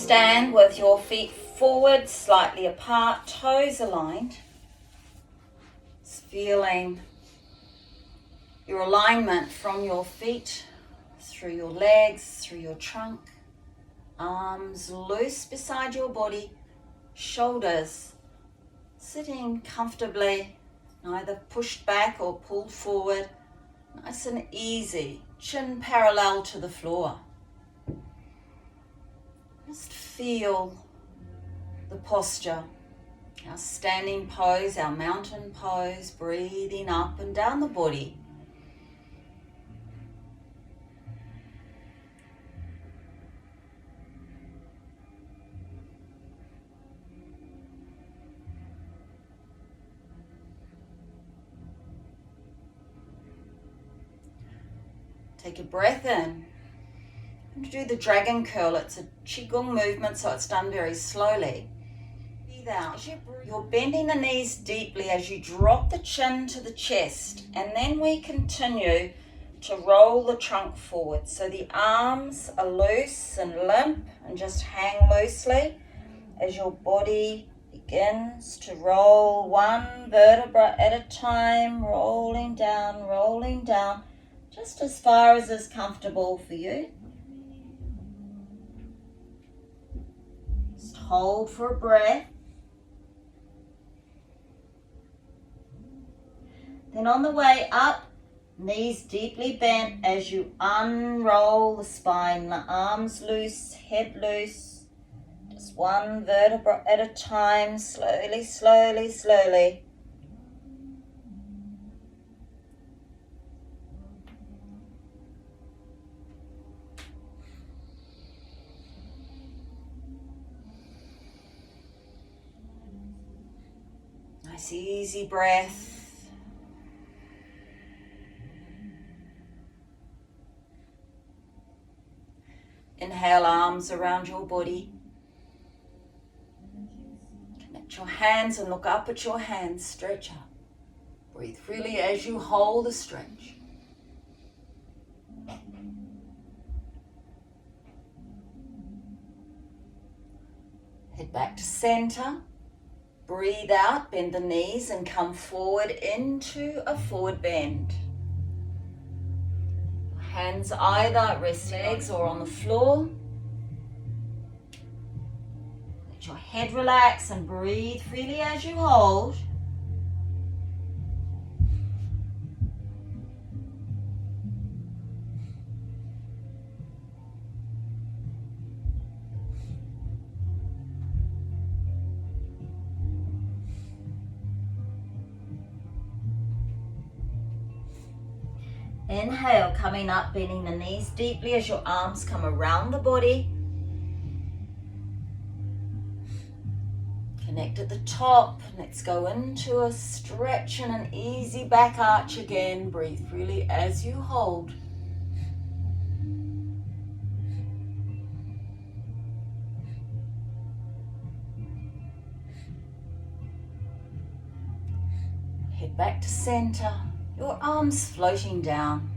stand with your feet forward, slightly apart, toes aligned. Just feeling your alignment from your feet, through your legs, through your trunk. Arms loose beside your body, shoulders sitting comfortably, neither pushed back or pulled forward. Nice and easy, chin parallel to the floor. Just feel the posture, our standing pose, our mountain pose, breathing up and down the body. Take a breath in. I'm going to do the dragon curl. It's a qigong movement, so it's done very slowly. Breathe out. You're bending the knees deeply as you drop the chin to the chest, and then we continue to roll the trunk forward. So the arms are loose and limp and just hang loosely as your body begins to roll one vertebra at a time, rolling down, just as far as is comfortable for you. Just hold for a breath. Then on the way up, knees deeply bent as you unroll the spine, the arms loose, head loose. Just one vertebra at a time, slowly, slowly, slowly. Nice easy breath. Inhale, arms around your body. Connect your hands and look up at your hands, stretch up. Breathe freely as you hold the stretch. Head back to center. Breathe out, bend the knees and come forward into a forward bend. Hands either at rest legs or on the floor. Let your head relax and breathe freely as you hold. Inhale, coming up, bending the knees deeply as your arms come around the body. Connect at the top. Let's go into a stretch and an easy back arch again. Breathe freely as you hold. Head back to center. Your arms floating down.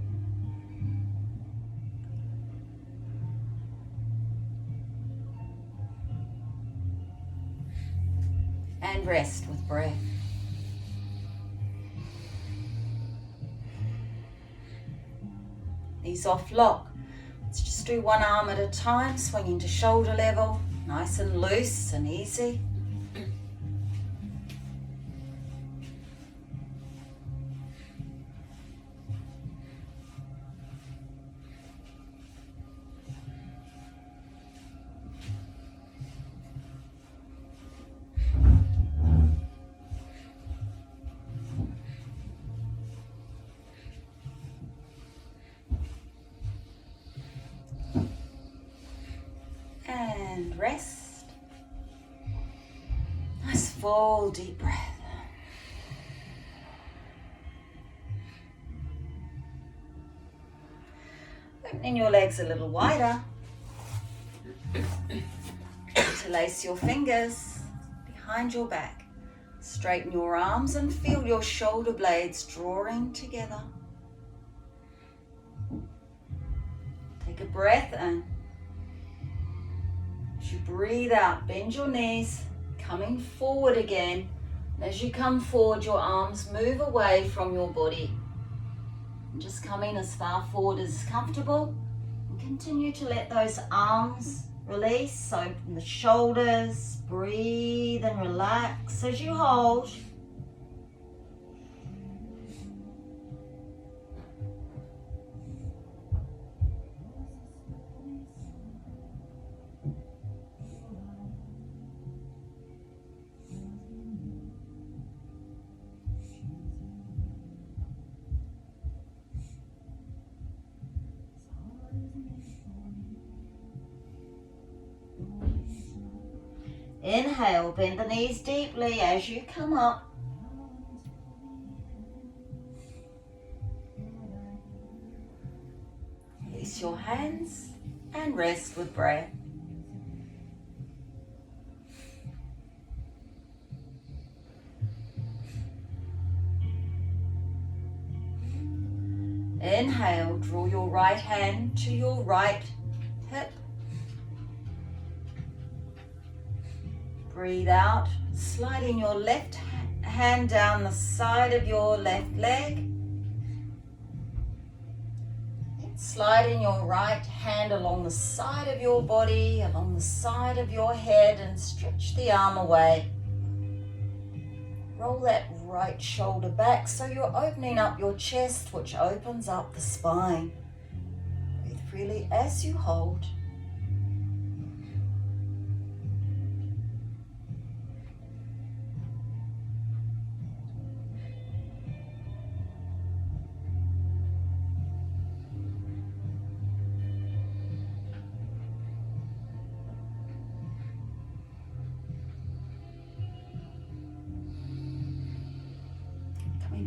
And rest with breath. Knees off lock. Let's just do one arm at a time, swinging to shoulder level. Nice and loose and easy. And rest. Nice full deep breath. Opening your legs a little wider. Interlace your fingers behind your back. Straighten your arms and feel your shoulder blades drawing together. Take a breath in. As you breathe out, bend your knees, coming forward again. And as you come forward, your arms move away from your body. And just coming as far forward as comfortable. And continue to let those arms release. Open the shoulders, breathe and relax as you hold. Inhale, bend the knees deeply as you come up. Release your hands and rest with breath. Inhale, draw your right hand to your right hip. Breathe out, sliding your left hand down the side of your left leg. Sliding your right hand along the side of your body, along the side of your head, and stretch the arm away. Roll that right shoulder back so you're opening up your chest, which opens up the spine. Breathe freely as you hold.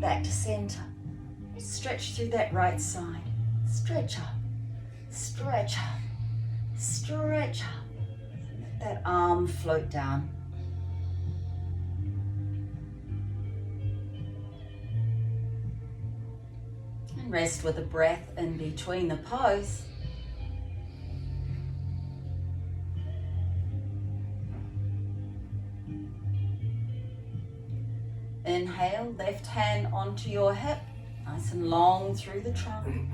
Back to center. Stretch through that right side. Stretch up, stretch up, stretch up. Let that arm float down. And rest with a breath in between the pose. Inhale, left hand onto your hip, nice and long through the trunk.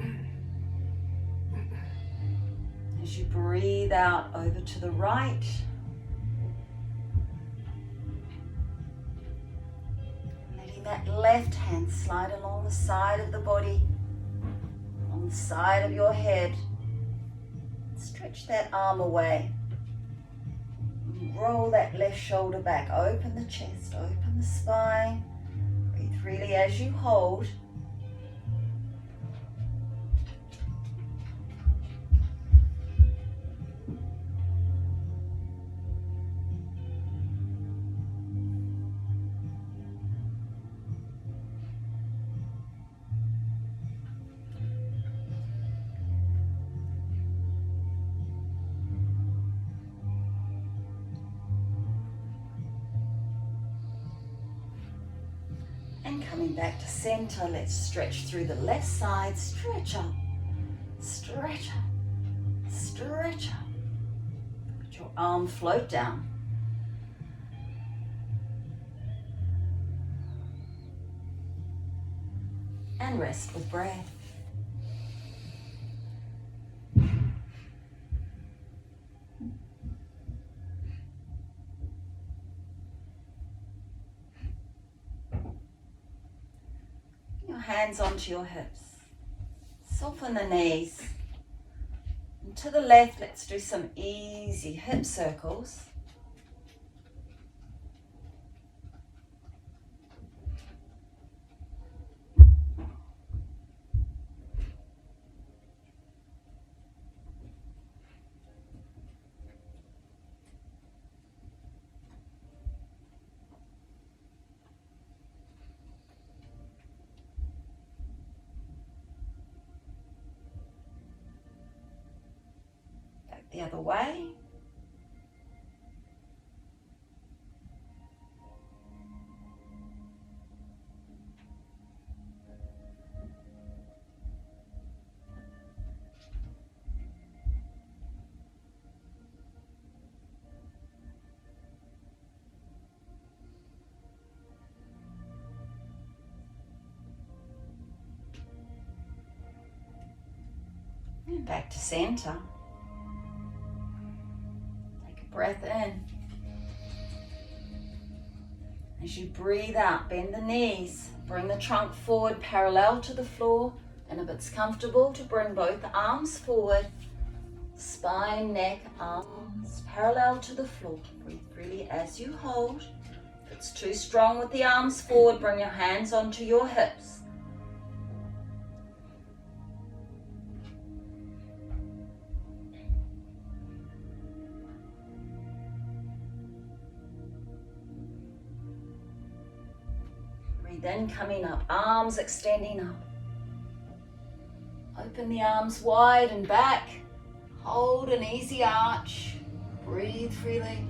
As you breathe out over to the right, letting that left hand slide along the side of the body, along the side of your head. Stretch that arm away. Roll that left shoulder back, open the chest, open the spine. Breathe freely as you hold. And coming back to center, let's stretch through the left side. Stretch up, stretch up, stretch up. Let your arm float down. And rest with breath. Hands onto your hips. Soften the knees. And to the left, let's do some easy hip circles. The other way. And back to center. Take a breath in. As you breathe out, bend the knees. Bring the trunk forward parallel to the floor. And if it's comfortable, to bring both arms forward. Spine, neck, arms parallel to the floor. Breathe freely as you hold. If it's too strong with the arms forward, bring your hands onto your hips. Breathe in, coming up, arms extending up. Open the arms wide and back. Hold an easy arch. Breathe freely.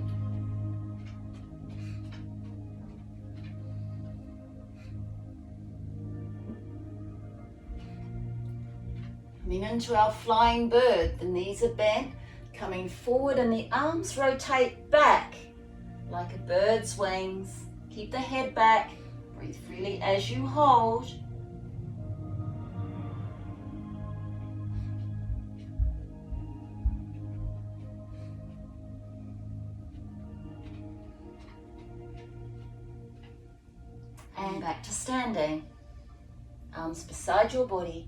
Coming into our flying bird, the knees are bent, coming forward and the arms rotate back like a bird's wings. Keep the head back. Breathe freely as you hold. And back to standing. Arms beside your body.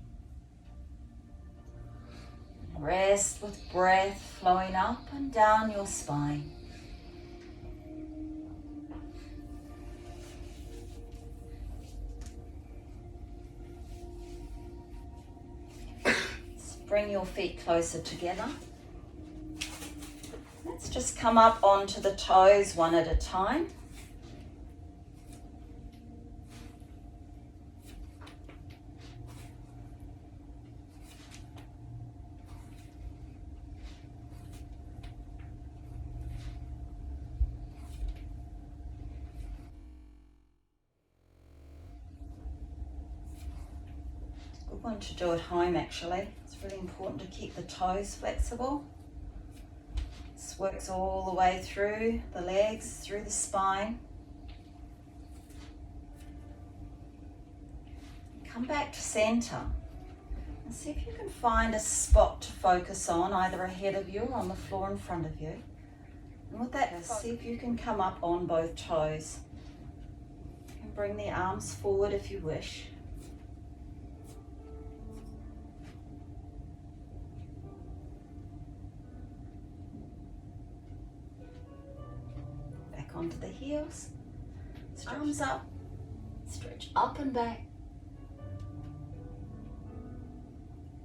Rest with breath flowing up and down your spine. Bring your feet closer together. Let's just come up onto the toes one at a time. Good one to do at home actually. It's really important to keep the toes flexible. This works all the way through the legs, through the spine. Come back to center and see if you can find a spot to focus on, either ahead of you or on the floor in front of you. And with that, see if you can come up on both toes. You can bring the arms forward if you wish. Onto the heels, arms up, stretch up and back,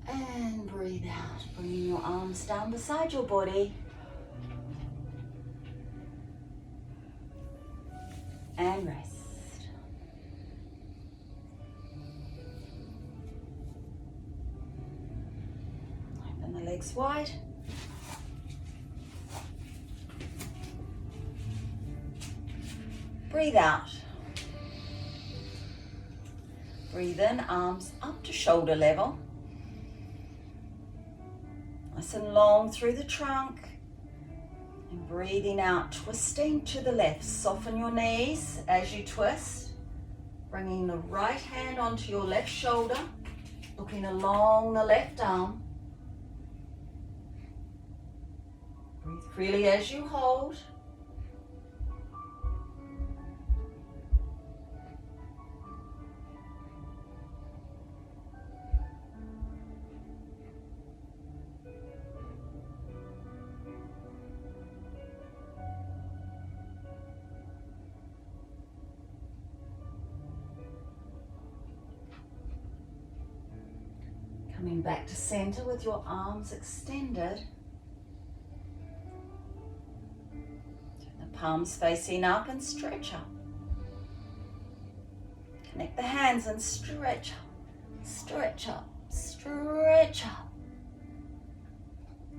and breathe out, bringing your arms down beside your body, and rest. Open the legs wide. Breathe out. Breathe in, arms up to shoulder level. Nice and long through the trunk. And breathing out, twisting to the left. Soften your knees as you twist. Bringing the right hand onto your left shoulder. Looking along the left arm. Breathe freely as you hold. Coming back to center with your arms extended. Turn the palms facing up and stretch up. Connect the hands and stretch up, stretch up, stretch up.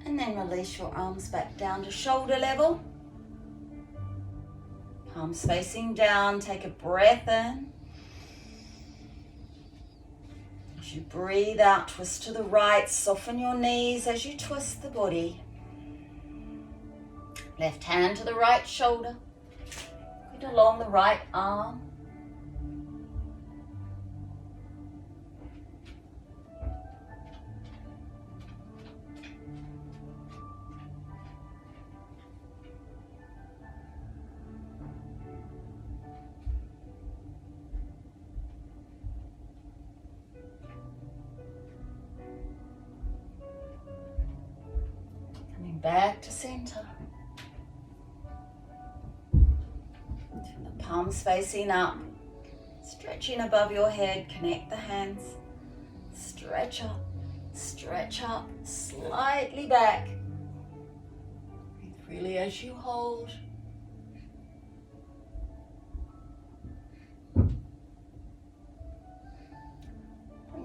And then release your arms back down to shoulder level. Palms facing down, take a breath in. As you breathe out, twist to the right, soften your knees as you twist the body. Left hand to the right shoulder, put along the right arm. back to center. The palms facing up. Stretching above your head, connect the hands. Stretch up, slightly back. Breathe freely as you hold. Bring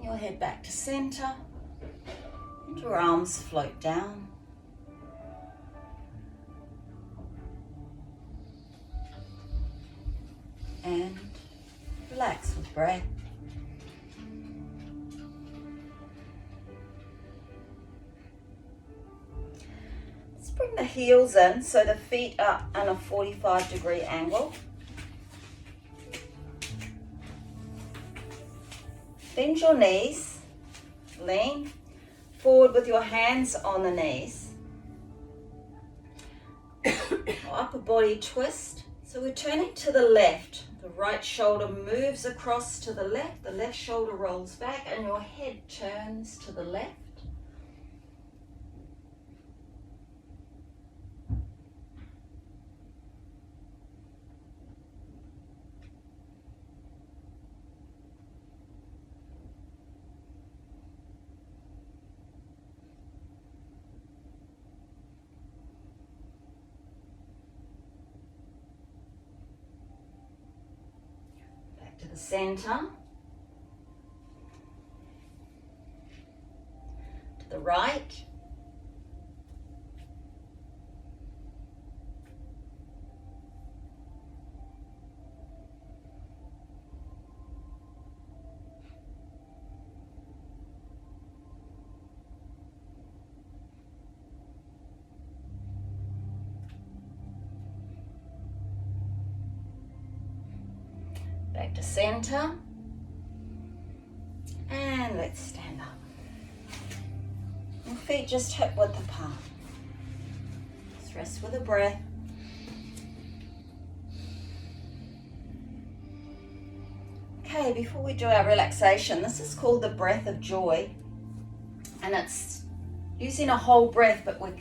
your head back to center. And your arms float down. And relax with breath. Let's bring the heels in so the feet are in a 45-degree angle. Bend your knees, lean forward with your hands on the knees. Upper body twist. So we're turning to the left. The right shoulder moves across to the left shoulder rolls back, and your head turns to the left. To the center, to the right, back to center, and let's stand up. Your feet just hip width apart. Just rest with a breath. Okay, before we do our relaxation, this is called the breath of joy, and it's using a whole breath, but we're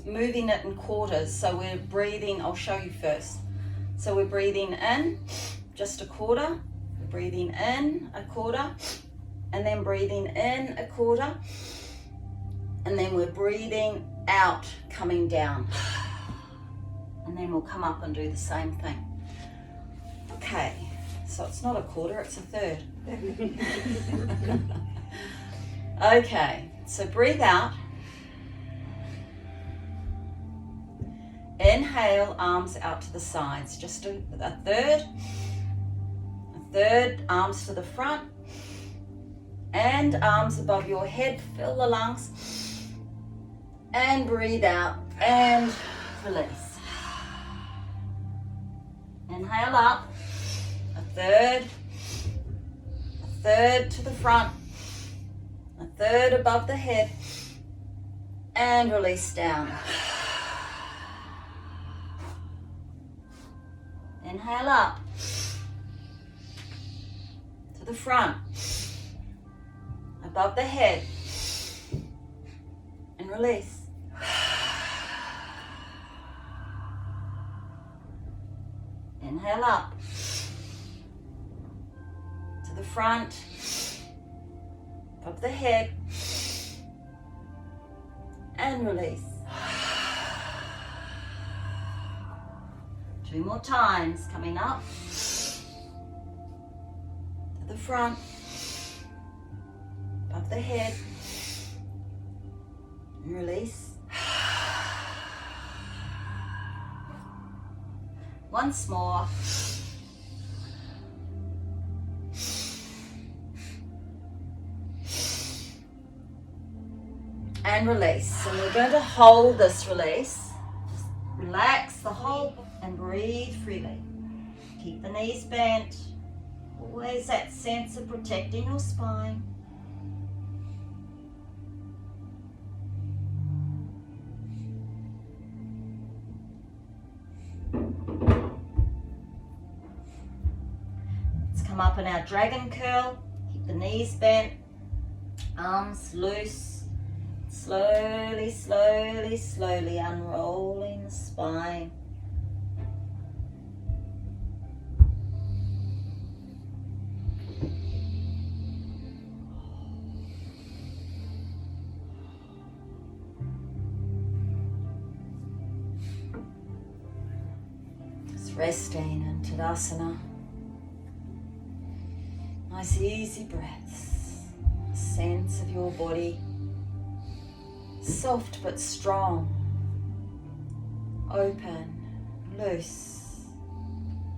moving it in quarters. So we're breathing, I'll show you first. So we're breathing in just a quarter, breathing in a quarter, and then breathing in a quarter, and then we're breathing out, coming down, and then we'll come up and do the same thing. Okay, so it's not a quarter, it's a third. Okay, so breathe out. Inhale, arms out to the sides, just do a third, arms to the front, and arms above your head, fill the lungs, and breathe out, and release. Inhale up, a third to the front, a third above the head, and release down. Inhale up, to the front, above the head, and release. Inhale up, to the front, above the head, and release. 2 more times, coming up, to the front, above the head, and release. Once more. And release. And we're going to hold this release. Just relax the whole and breathe freely. Keep the knees bent. Always that sense of protecting your spine. Let's come up in our dragon curl. Keep the knees bent. Arms loose. Slowly, slowly really slowly unrolling the spine. Just resting in Tadasana. Nice easy breaths. A sense of your body. Soft but strong, open, loose,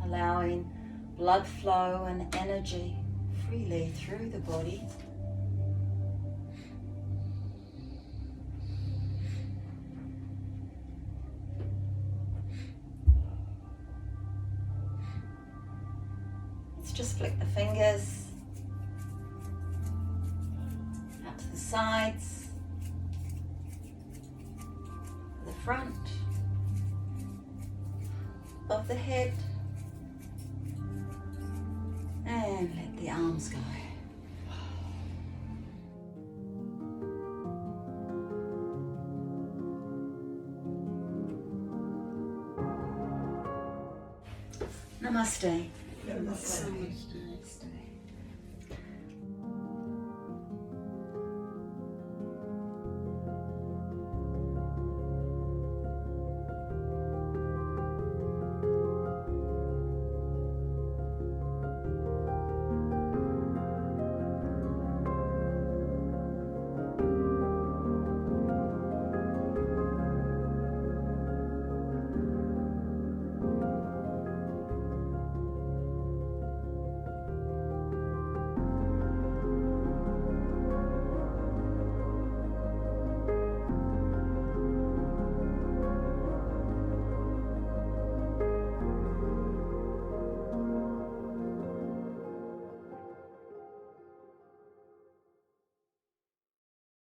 allowing blood flow and energy freely through the body. Let's just flick the fingers out to the sides. Front of the head, and let the arms go. Namaste. Namaste.